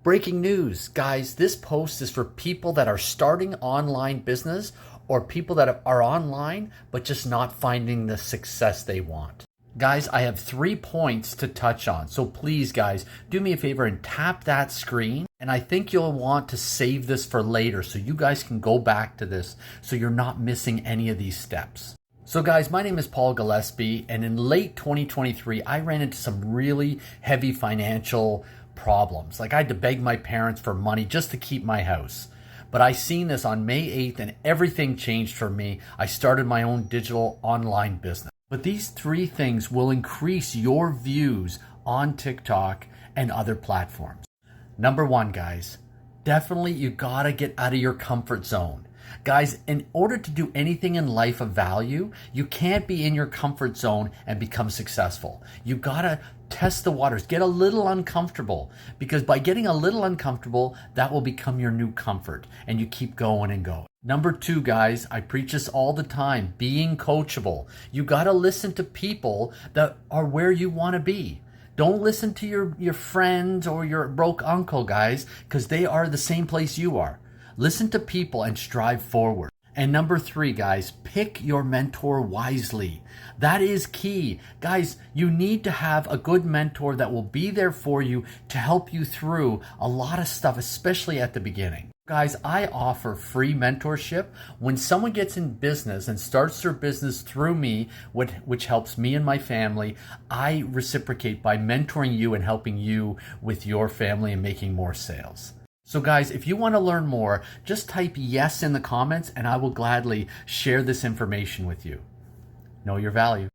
Breaking news, guys, this post is for people that are starting online business or people that are online but just not finding the success they want. Guys, I have 3 points to touch on. So please, guys, do me a favor and tap that screen. And I think you'll want to save this for later so you guys can go back to this so you're not missing any of these steps. So guys, my name is Paul Gillespie, and in late 2023, I ran into some really heavy financial problems. Like I had to beg my parents for money just to keep my house. But I seen this on May 8th and everything changed for me. I started my own digital online business. But these 3 things will increase your views on TikTok and other platforms. Number 1, guys, definitely you gotta get out of your comfort zone. Guys, in order to do anything in life of value, you can't be in your comfort zone and become successful. You gotta test the waters, get a little uncomfortable, because by getting a little uncomfortable, that will become your new comfort and you keep going and going. Number 2, guys, I preach this all the time, being coachable. You gotta listen to people that are where you wanna be. Don't listen to your friends or your broke uncle, guys, because they are the same place you are. Listen to people and strive forward. And number 3, guys, pick your mentor wisely. That is key. Guys, you need to have a good mentor that will be there for you to help you through a lot of stuff, especially at the beginning. Guys, I offer free mentorship. When someone gets in business and starts their business through me, which helps me and my family, I reciprocate by mentoring you and helping you with your family and making more sales. So guys, if you want to learn more, just type yes in the comments and I will gladly share this information with you. Know your value.